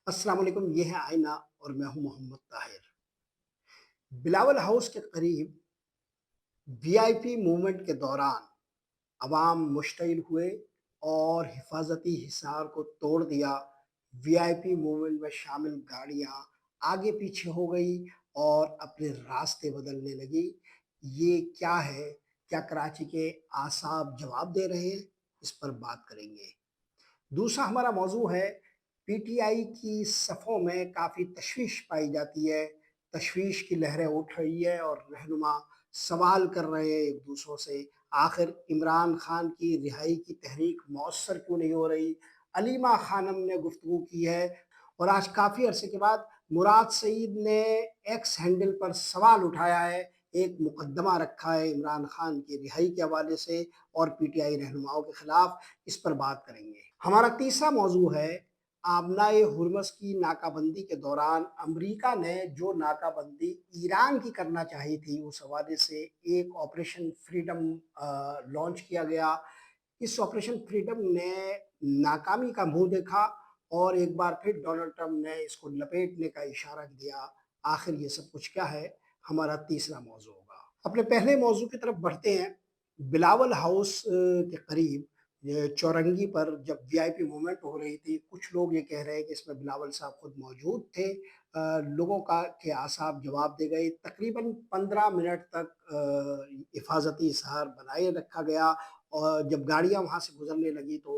अस्सलाम वालेकुम, ये है आईना और मैं हूं मोहम्मद ताहिर। बिलावल हाउस के करीब वीआईपी मूवमेंट के दौरान अवाम मुश्तइल हुए और हिफाजती हिसार को तोड़ दिया। वीआईपी मूवमेंट में शामिल गाड़ियां आगे पीछे हो गई और अपने रास्ते बदलने लगी। ये क्या है? क्या कराची के आसाब जवाब दे रहे हैं? इस पर बात करेंगे। दूसरा हमारा मौजू है, पीटीआई की सफ़ों में काफ़ी तशवीश पाई जाती है। तशवीश की लहरें उठ रही है और रहनुमा सवाल कर रहे हैं एक दूसरों से, आखिर इमरान खान की रिहाई की तहरीक मौसर क्यों नहीं हो रही? अलीमा खानम ने गुफ्तगू की है और आज काफ़ी अरसे के बाद मुराद सईद ने एक्स हैंडल पर सवाल उठाया है। एक मुकदमा रखा है इमरान खान की रिहाई के हवाले से और पीटीआई रहनुमाओं के खिलाफ। इस पर बात करेंगे। हमारा तीसरा मौजू है, आबनाए हुर्मस की नाकाबंदी के दौरान अमेरिका ने जो नाकाबंदी ईरान की करना चाही थी, उस हवाले से एक ऑपरेशन फ्रीडम लॉन्च किया गया। इस ऑपरेशन फ्रीडम ने नाकामी का मुंह देखा और एक बार फिर डोनाल्ड ट्रंप ने इसको लपेटने का इशारा दिया। आखिर ये सब कुछ क्या है? हमारा तीसरा मौजू होगा। अपने पहले मौजू की तरफ बढ़ते हैं। बिलावल हाउस के करीब ये चौरंगी पर जब वीआईपी मूवमेंट हो रही थी, कुछ लोग ये कह रहे हैं कि इसमें बिलावल साहब खुद मौजूद थे। लोगों का के आसाब जवाब दे गए। तकरीबन 15 मिनट तक हिफाजती इजहार बनाए रखा गया और जब गाड़ियां वहां से गुजरने लगी तो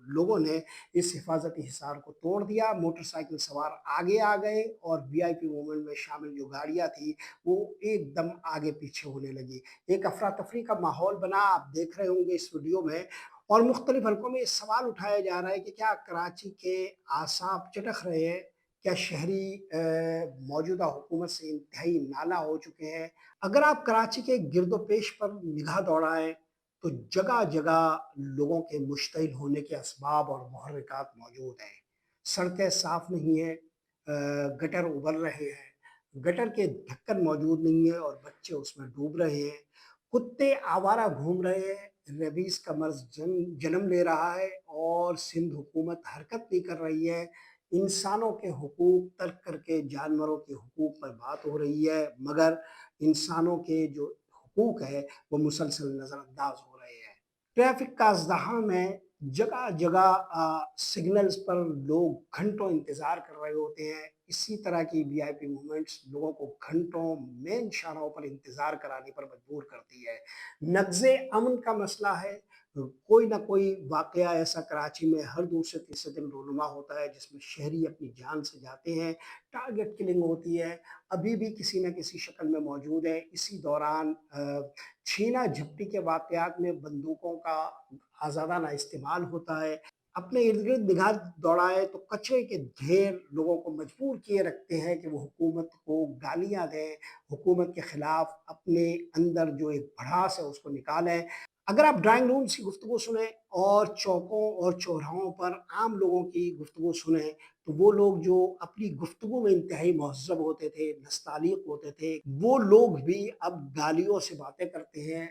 लोगों ने इस हिफाजती हिसार को तोड़ दिया। मोटरसाइकिल सवार आगे आ गए और वीआईपी मूवमेंट में शामिल जो गाड़ियां थी वो एकदम आगे पीछे होने लगी। एक अफरा तफरी का माहौल बना, आप देख रहे होंगे इस वीडियो में। और मुख्तलिफ हलकों में ये सवाल उठाया जा रहा है कि क्या कराची के आसाब चटक रहे हैं? क्या शहरी मौजूदा हुकूमत से इंतहाई नाला हो चुके हैं? अगर आप कराची के गिरदोपेश पर निगाह दौड़ाएं तो जगह जगह लोगों के मुश्तिल होने के असबाब और मुहर्रिकात मौजूद हैं। सड़कें साफ नहीं है, गटर उबल रहे हैं, गटर के ढक्कन मौजूद नहीं है और बच्चे उसमें डूब रहे हैं। कुत्ते आवारा घूम रहे हैं, रेबीज का मर्ज जन्म ले रहा है और सिंध हुकूमत हरकत नहीं कर रही है। इंसानों के हुकूक तर्क करके जानवरों के हुकूक पर बात हो रही है, मगर इंसानों के जो हुकूक है वो मुसलसल नज़रअंदाज हो रहे हैं। ट्रैफिक का अज़्दहाम है, जगह जगह सिग्नल्स पर लोग घंटों इंतज़ार कर रहे होते हैं। इसी तरह की वीआईपी मूवमेंट्स लोगों को घंटों मेन शाहराहों पर इंतज़ार कराने पर मजबूर करती है। नक्ज़े अमन का मसला है, कोई ना कोई वाक़या ऐसा कराची में हर दूसरे तीसरे दिन रूनुमा होता है जिसमें शहरी अपनी जान से जाते हैं, टारगेट किलिंग होती है, अभी भी किसी न किसी शक्ल में मौजूद है। इसी दौरान छीना झपटी के वाक़यात में बंदूकों का आज़ादाना इस्तेमाल होता है। अपने इर्द-गिर्द निगाह दौड़ाएँ तो कचरे के ढेर लोगों को मजबूर किए रखते हैं कि वो हुकूमत को गालियाँ दें, हुकूमत के खिलाफ अपने अंदर जो एक भड़ास है उसको निकालें। अगर आप ड्राइंग रूम्स की गुफ्तगू सुनें और चौकों और चौराहों पर आम लोगों की गुफ्तगू सुनें, तो वो लोग जो अपनी गुफ्तगू में इंतहाई महज़्ज़ब होते थे, नस्ताल्लिक़ होते थे, वो लोग भी अब गालियों से बातें करते हैं।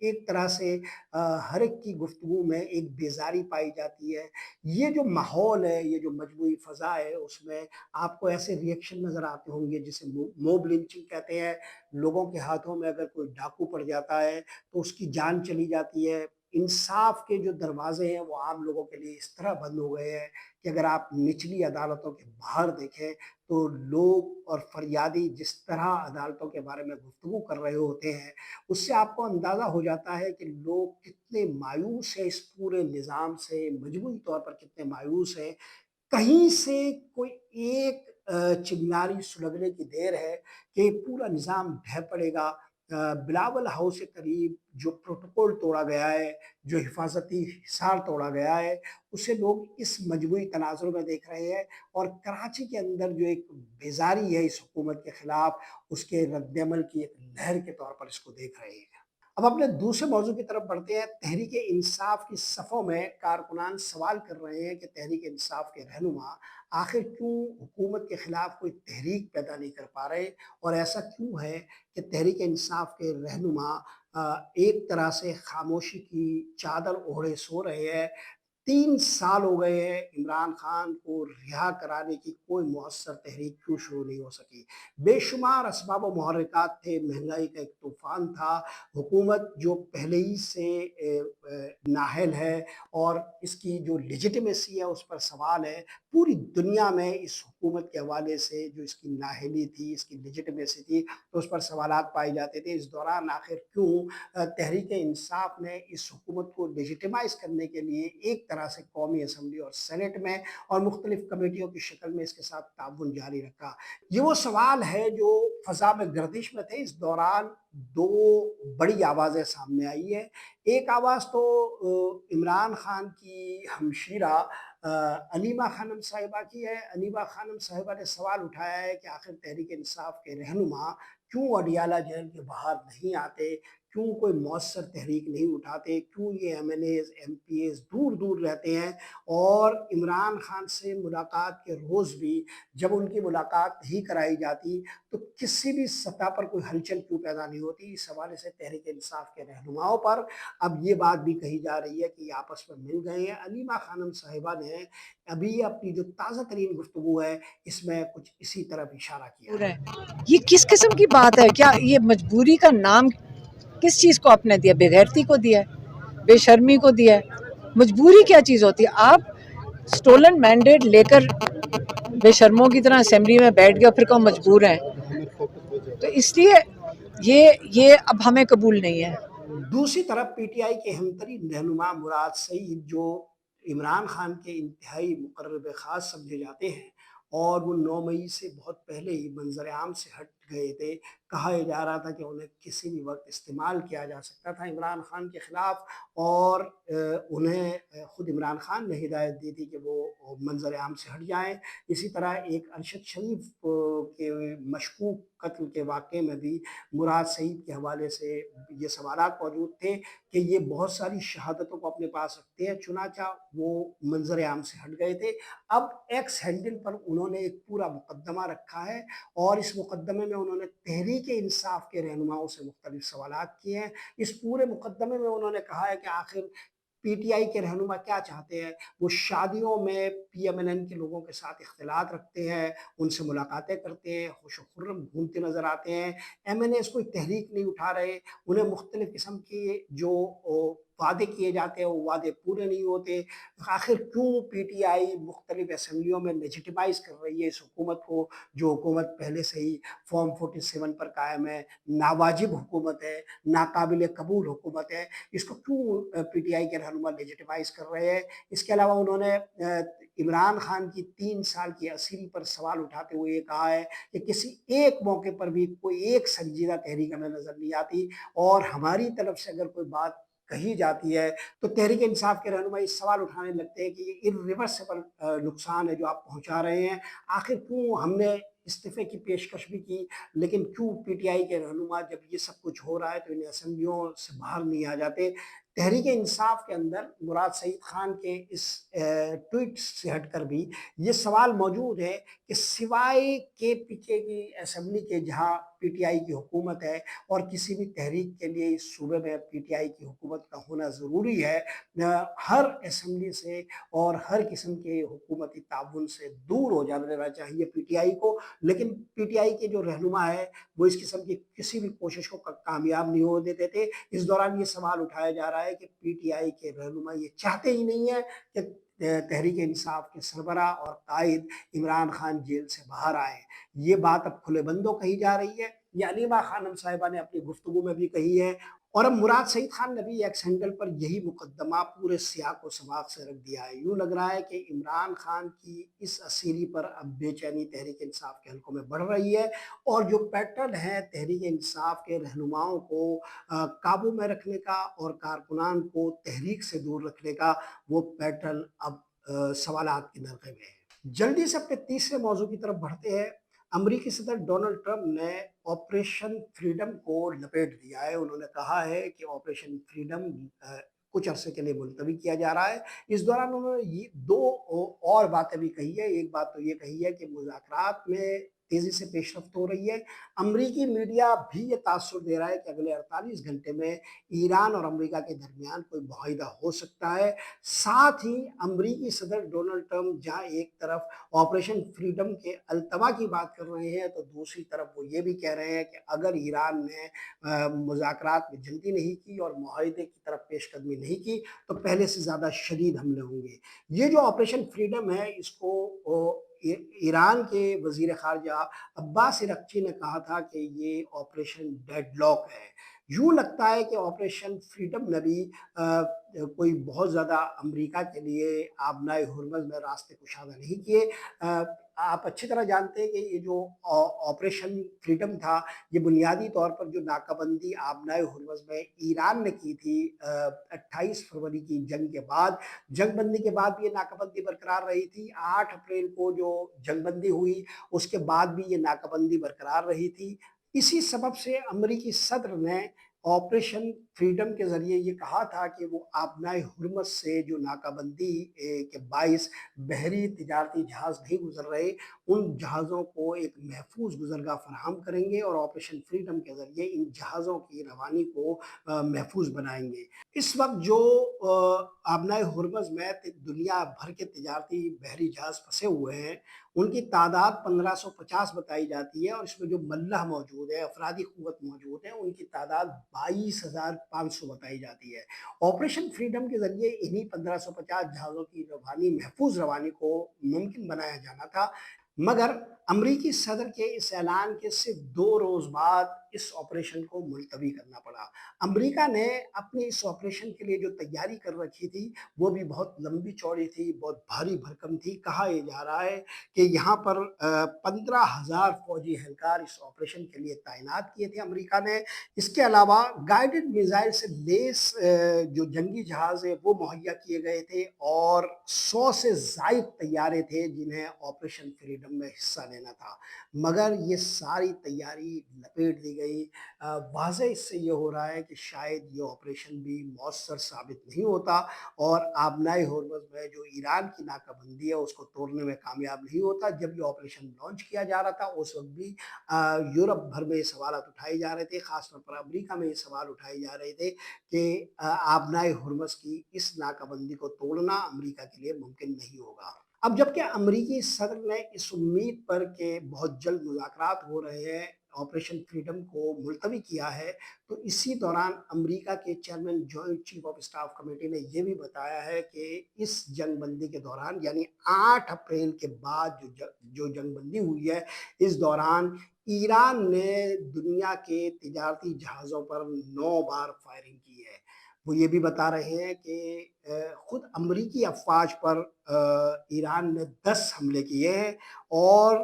एक तरह से हर एक की गुफ्तगू में एक बेज़ारी पाई जाती है। ये जो माहौल है, ये जो मजमूई फ़ज़ा है, उसमें आपको ऐसे रिएक्शन नज़र आते होंगे जिसे मॉब लिंचिंग कहते हैं। लोगों के हाथों में अगर कोई डाकू पड़ जाता है तो उसकी जान चली जाती है। इंसाफ के जो दरवाजे हैं वो आम लोगों के लिए इस तरह बंद हो गए हैं कि अगर आप निचली अदालतों के बाहर देखें तो लोग और फरियादी जिस तरह अदालतों के बारे में गुफ्तगू कर रहे होते हैं, उससे आपको अंदाज़ा हो जाता है कि लोग कितने मायूस हैं इस पूरे निज़ाम से, मजमूई तौर पर कितने मायूस हैं। कहीं से कोई एक चिंगारी सुलगने की देर है कि पूरा निज़ाम ढह पड़ेगा। बिलावल हाउस के करीब जो प्रोटोकॉल तोड़ा गया है, जो हिफाज़ती हिसार तोड़ा गया है, उसे लोग इस मजमूई तनाज़ुर में देख रहे हैं और कराची के अंदर जो एक बेज़ारी है इस हुकूमत के खिलाफ, उसके रद्द-ए-अमल की एक लहर के तौर पर इसको देख रहे हैं। अब अपने दूसरे मौजू की तरफ बढ़ते हैं। तहरीक इंसाफ की सफ़ों में कारकुनान सवाल कर रहे हैं कि तहरीक इंसाफ के रहनुमा आखिर क्यों हुकूमत के खिलाफ कोई तहरीक पैदा नहीं कर पा रहे और ऐसा क्यों है कि तहरीक इंसाफ के रहनुमा एक तरह से खामोशी की चादर ओढ़े सो रहे हैं। 3 साल हो गए हैं इमरान खान को रिहा कराने की कोई मौसर तहरीक क्यों शुरू नहीं हो सकी। बेशुमार असबाब व मुहर्रिकात थे, महंगाई का एक तूफ़ान था, हुकूमत जो पहले ही से नाअहल है और इसकी जो लेजिटिमेसी है उस पर सवाल है। पूरी दुनिया में इस हुकूमत के हवाले से जो इसकी नाअहली थी, इसकी लेजिटिमेसी थी, तो उस पर सवालात पाए जाते थे। इस दौरान आखिर क्यों तहरीक-ए-इंसाफ ने इस हुकूमत को लेजिटिमाइज़ करने के लिए एक तरह से कौमी असम्बली और सेनेट में और मुख्तलिफ कमेटियों की शक्ल में इसके साथ ताउन जारी रखा। ये वो सवाल है जो फ़ज़ा में गर्दिश में थे। इस दौरान 2 बड़ी आवाज़ें सामने आई हैं। एक आवाज़ तो इमरान खान की हमशीरा अलीमा खानम साहिबा की है। अलीमा खानम साहिबा ने सवाल उठाया है कि आखिर तहरीक-ए-इंसाफ के रहनुमा क्यों अडियाला जेल के बाहर नहीं आते, क्यों कोई मौसर तहरीक नहीं उठाते, क्यों ये एमएनएज़, एमपीएज़ दूर-दूर रहते हैं और इमरान खान से मुलाकात के रोज़ भी जब उनकी मुलाकात नहीं कराई जाती, तो किसी भी सतह पर कोई हलचल क्यों पैदा नहीं होती। इस हवाले से तहरीक-ए-इंसाफ के रहनुमाओं पर अब ये बात भी कही जा रही है कि ये आपस में मिल गए हैं। अलीमा खानम साहिबा ने अभी अपनी जो ताज़ा तरीन गुफ्तगू है, इसमें कुछ इसी तरफ इशारा किया है। ये किस किस्म की बात है? क्या ये मजबूरी का नाम किस चीज़ को आपने दिया? बेगैरती को दिया है, बेशर्मी को दिया है? मजबूरी क्या चीज़ होती है? आप स्टोलन मैंडेट लेकर बेशर्मों की तरह असेंबली में बैठ गए और फिर कहो मजबूर हैं, तो इसलिए ये अब हमें कबूल नहीं है। दूसरी तरफ पीटीआई के हमतरीन रहनुमा मुराद सईद जो इमरान खान के इंतहाई मुकर्रब ख़ास समझे जाते हैं और वो 9 मई से बहुत पहले ही मंजर आम से हट गए थे। कहा जा रहा था कि उन्हें किसी भी वक्त इस्तेमाल किया जा सकता था इमरान खान के ख़िलाफ़ और उन्हें ख़ुद इमरान खान ने हिदायत दी थी कि वो मंजर आम से हट जाएँ। इसी तरह एक अरशद शरीफ के मशकूक कत्ल के वाक़े में भी मुराद सईद के हवाले से ये सवालात मौजूद थे कि ये बहुत सारी शहादतों को अपने पास रखते हैं, चुनांचा वो मंजर आम से हट गए थे। अब एक्स हैंडल पर उन्होंने एक पूरा मुकदमा रखा है और इस मुकदमे में उन्होंने तहरीक-ए-इंसाफ के रहनुमाओं से मुख्तलिफ सवालात किए हैं। इस पूरे मुकदमे में उन्होंने कहा है कि आखिर पीटीआई के रहनुमा क्या चाहते हैं। वो शादियों में पीएमएलएन के लोगों के साथ इख्तिलात रखते हैं, उनसे मुलाकातें करते हैं, खुश खुर्रम घूमते नज़र आते हैं। एमएनएज़ कोई तहरीक नहीं उठा रहे, उन्हें मुख्तलिफ़ किस्म के जो वादे किए जाते हैं वो वादे पूरे नहीं होते। आखिर क्यों पीटीआई मुख्तलिफ़ असेंबलियों में लेजिटिमाइज़ कर रही है इस हुकूमत को, जो हुकूमत पहले से ही फॉर्म 47 पर कायम है, नावाजिब हुकूमत है, नाकाबिल कबूल हुकूमत है। इसको क्यों पीटीआई के रहनुमा लेजिटिमाइज़ कर रहे हैं। इसके अलावा उन्होंने इमरान खान की 3 साल की असीरी पर सवाल उठाते हुए ये कहा है कि किसी एक मौके पर भी कोई एक संजीदा तहरीक हमें नज़र नहीं आती और हमारी तरफ से अगर कोई बात कही जाती है तो तहरीक इंसाफ के रहनुमा इस सवाल उठाने लगते हैं कि ये इर्रिवर्सिबल नुकसान है जो आप पहुंचा रहे हैं। आखिर क्यों हमने इस्तीफे की पेशकश भी की, लेकिन क्यों पीटीआई के रहनुमा जब ये सब कुछ हो रहा है तो इन्हें असेंबलियों से बाहर नहीं आ जाते। तहरीक इंसाफ के अंदर मुराद सईद खान के इस ट्वीट से हटकर भी ये सवाल मौजूद है कि सिवाय के पीछे की असेंबली के जहाँ पीटीआई की हुकूमत है और किसी भी तहरीक के लिए इस सूबे में पीटीआई की हुकूमत का होना ज़रूरी है, हर असेंबली से और हर किस्म के हुकूमती ताउन से दूर हो जाना देना चाहिए पीटीआई को। लेकिन पीटीआई के जो रहनुमा है वो इस किस्म की किसी भी कोशिश को कामयाब नहीं होने देते। इस दौरान ये सवाल उठाया जा रहा है कि पीटीआई के रहनुमा ये चाहते ही नहीं है कि तहरीक इंसाफ के सरबराह और कायद इमरान खान जेल से बाहर आए। ये बात अब खुले बंदों कही जा रही है, ये अलीमा खानम साहिबा ने अपनी गुफ्तगू में भी कही है और अब मुराद सईद खान ने भी एक्स हैंडल पर यही मुकदमा पूरे सियाक व सबाक से रख दिया है। यूँ लग रहा है कि इमरान खान की इस असीरी पर अब बेचैनी तहरीक इंसाफ के हलकों में बढ़ रही है और जो पैटर्न है तहरीक इंसाफ के रहनुमाओं को काबू में रखने का और कारकुनान को तहरीक से दूर रखने का, वो पैटर्न अब सवालात के नरक़े में है। जल्दी से अपने तीसरे मौजू की तरफ बढ़ते हैं। अमरीकी सदर डोनाल्ड ट्रंप ने ऑपरेशन फ्रीडम को लपेट दिया है। उन्होंने कहा है कि ऑपरेशन फ्रीडम कुछ अरसे के लिए मुलतवी किया जा रहा है। इस दौरान उन्होंने ये 2 और बातें भी कही है। एक बात तो ये कही है कि मुज़ाकरात में तेजी से पेशरफ्त हो रही है। अमरीकी मीडिया भी ये तासुर दे रहा है कि अगले 48 घंटे में ईरान और अमरीका के दरमियान कोई मुआहिदा हो सकता है। साथ ही अमरीकी सदर डोनाल्ड ट्रंप जहां एक तरफ ऑपरेशन फ्रीडम के अल्तवा की बात कर रहे हैं, तो दूसरी तरफ वो ये भी कह रहे हैं कि अगर ईरान ने मुज़ाकरात में जल्दी नहीं की और मुआहिदे की तरफ पेशकदमी नहीं की, तो पहले से ज़्यादा शदीद हमले होंगे। ये जो ऑपरेशन फ्रीडम है, इसको ईरान के वज़ीर ख़ारजा अब्बास अराग़ची ने कहा था कि ये ऑपरेशन डेडलॉक है। यूँ लगता है कि ऑपरेशन फ्रीडम ने भी कोई बहुत ज़्यादा अमरीका के लिए आबनाए हुर्मुज़ में रास्ते कुशादा नहीं किए। आप अच्छी तरह जानते हैं कि ये जो ऑपरेशन फ्रीडम था, ये बुनियादी तौर पर जो नाकाबंदी आबनाए हुर्मुज़ में ईरान ने की थी 28 फरवरी की जंग के बाद, जंगबंदी के बाद भी ये नाकाबंदी बरकरार रही थी। 8 अप्रैल को जो जंगबंदी हुई, उसके बाद भी ये नाकाबंदी बरकरार रही थी। इसी सबब से अमरीकी सदर ने ऑपरेशन फ्रीडम के ज़रिए ये कहा था कि वो आबनाए हुर्मुज़ से जो नाकाबंदी के बाइस बहरी तिजारती जहाज़ नहीं गुज़र रहे, उन जहाज़ों को एक महफूज गुज़रगाह फराहम करेंगे और ऑपरेशन फ्रीडम के ज़रिए इन जहाज़ों की रवानी को महफूज बनाएंगे। इस वक्त जो आबनाए हुर्मुज़ में दुनिया भर के तिजारती बहरी जहाज़ फंसे हुए हैं, उनकी तादाद 1550 बताई जाती है और इसमें जो मल्लाह मौजूद है, अफरादी क़ुव्वत मौजूद है, उनकी तादाद 22,500 बताई जाती है। ऑपरेशन फ्रीडम के ज़रिए इन्हीं 1550 जहाज़ों की रवानी महफूज रवानी को मुमकिन बनाया जाना था, मगर अमरीकी सदर के इस ऐलान के सिर्फ 2 रोज़ बाद इस ऑपरेशन को मुलतवी करना पड़ा। अमरीका ने अपने इस ऑपरेशन के लिए जो तैयारी कर रखी थी, वो भी बहुत लंबी चौड़ी थी, बहुत भारी भरकम थी। कहा यह जा रहा है कि यहाँ पर 15,000 फौजी एहलकार इस ऑपरेशन के लिए तैनात किए थे अमरीका ने। इसके अलावा गाइडेड मिसाइल से लैस जो जंगी जहाज़ है, वो मुहैया किए गए थे और 100 से ज़ायद तैयारे थे जिन्हें ऑपरेशन फ्रीडम में हिस्सा लेना था। मगर ये सारी तैयारी लपेट दी गई। वाज़ेह इससे ये हो रहा है कि शायद ये ऑपरेशन भी मौसर साबित नहीं होता और आबनाए हुर्मुज़ में जो ईरान की नाकाबंदी है, उसको तोड़ने में कामयाब नहीं होता। जब ये ऑपरेशन लॉन्च किया जा रहा था, उस वक़्त भी यूरोप भर में ये सवालात उठाए जा रहे थे, ख़ासतौर पर अमरीका में ये सवाल उठाए जा रहे थे कि आबनाए हुर्मुज़ की इस नाकाबंदी को तोड़ना अमरीका के लिए मुमकिन नहीं होगा। अब जबकि अमरीकी सदर ने इस उम्मीद पर कि बहुत जल्द मुज़ाकरात हो रहे हैं, ऑपरेशन फ्रीडम को मुलतवी किया है, तो इसी दौरान अमरीका के chairman joint chief of staff committee ने ये भी बताया है कि इस जंगबंदी के दौरान यानी 8 अप्रैल के बाद जो जंगबंदी हुई है, इस दौरान ईरान ने दुनिया के तिजारती जहाज़ों पर 9 बार फायरिंग की है। वो ये भी बता रहे हैं कि खुद अमरीकी अफ़वाज पर ईरान ने 10 हमले किए हैं और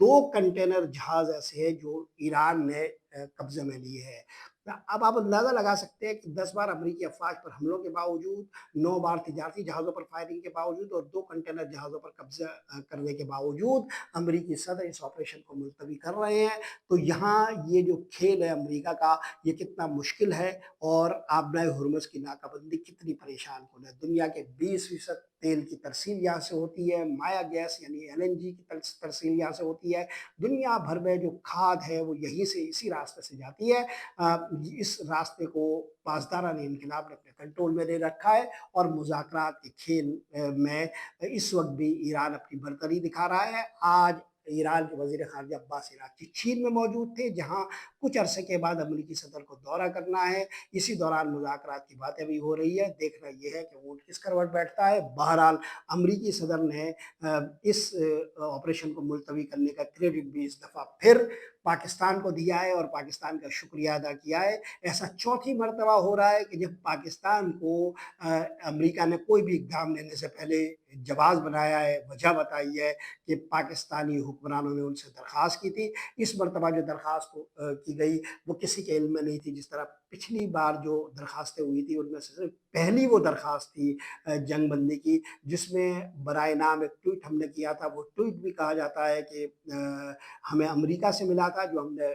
2 कंटेनर जहाज़ ऐसे हैं जो ईरान ने कब्ज़े में लिए हैं। अब आप अंदाज़ा लगा सकते हैं कि 10 बार अमरीकी अफ़वाज पर हमलों के बावजूद, 9 बार तिजारती जहाज़ों पर फायरिंग के बावजूद और 2 कंटेनर जहाज़ों पर कब्ज़ा करने के बावजूद अमरीकी सदर इस ऑपरेशन को मुलतवी कर रहे हैं। तो यहाँ ये जो खेल है अमरीका का, ये कितना मुश्किल है और आबनाए हुर्मुज़ की नाकाबंदी कितनी परेशान कुन है। दुनिया के 20% तेल की तरसील यहाँ से होती है, माया गैस यानी एलएनजी की तरसील यहाँ से होती है। दुनिया भर में जो खाद है वो यहीं से इसी रास्ते से जाती है। इस रास्ते को पासदारान इनकलाब ने अपने कंट्रोल में ले रखा है और मुज़ाकरात के खेल में इस वक़्त भी ईरान अपनी बरतरी दिखा रहा है। आज ईरान के वज़ीर ख़ारजा अब्बास अराग़ची चीन में मौजूद थे, जहाँ कुछ अरसे के बाद अमरीकी सदर को दौरा करना है। इसी दौरान मुज़ाकरात की बातें भी हो रही है। देखना ये है कि ऊँट किस करवट बैठता है। बहरहाल अमरीकी सदर ने इस ऑपरेशन को मुलतवी करने का क्रेडिट भी इस दफ़ा फिर पाकिस्तान को दिया है और पाकिस्तान का शुक्रिया अदा किया है। ऐसा चौथी मर्तबा हो रहा है कि जब पाकिस्तान को अमरीका ने कोई भी इक़दाम लेने से पहले जवाज़ बनाया है, वजह बताई है कि पाकिस्तानी हुक्मरानों ने उनसे दरख्वास्त की थी। इस मर्तबा जो दरख्वास्त की गई वो किसी के इल्म में नहीं थी। जिस तरह पिछली बार जो दरख्वास्तें हुई थी उनमें से सिर्फ पहली वो दरख्वास्त थी जंगबंदी की, जिसमें बराए नाम एक ट्वीट हमने किया था। वो ट्वीट भी कहा जाता है कि हमें अमरीका से मिला था, जो हमने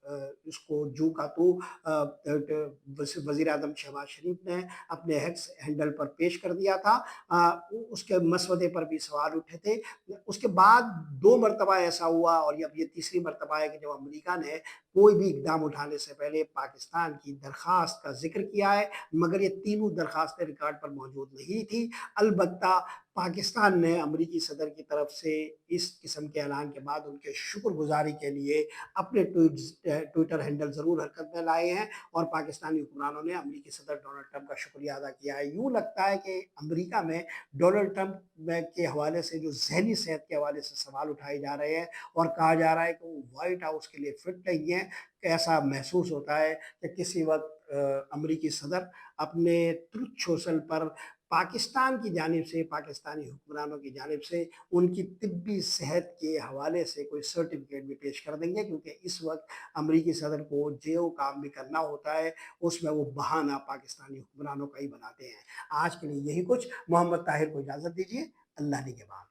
इसको जू का तू वज़ीर आज़म शहबाज शरीफ ने अपने एक्स हैंडल पर पेश कर दिया था। उसके मसवदे पर भी सवाल उठे थे। उसके बाद 2 मरतबा ऐसा हुआ और अब ये तीसरी मरतबा है कि जब अमेरिका ने कोई भी इक़दाम उठाने से पहले पाकिस्तान की दरख़्वास्त का ज़िक्र किया है, मगर ये तीनों दरख़्वास्तें रिकॉर्ड पर मौजूद नहीं थी। अलबत्ता पाकिस्तान ने अमरीकी सदर की तरफ से इस किस्म के ऐलान के बाद उनके शुक्रगुज़ारी के लिए अपने ट्विटर हैंडल ज़रूर हरकत में लाए हैं और पाकिस्तानी हुक्मरानों ने अमरीकी सदर डोनाल्ड ट्रंप का शुक्रिया अदा किया है। यूँ लगता है कि अमरीका में डोनाल्ड ट्रंप के हवाले से जो ज़हनी सेहत के हवाले से सवाल उठाए जा रहे हैं और कहा जा रहा है कि वो व्हाइट हाउस के लिए फिट नहीं है, ऐसा महसूस होता है कि किसी वक्त अमरीकी सदर अपने ट्रुथ सोशल पर पाकिस्तान की जानिब से, पाकिस्तानी हुक्मरानों की जानिब से उनकी तिब्बी सेहत के हवाले से कोई सर्टिफिकेट भी पेश कर देंगे, क्योंकि इस वक्त अमरीकी सदर को जो काम भी करना होता है उसमें वो बहाना पाकिस्तानी हुक्मरानों का ही बनाते हैं। आज के लिए यही कुछ। मोहम्मद ताहिर को इजाज़त दीजिए। अल्लाह निगहबान।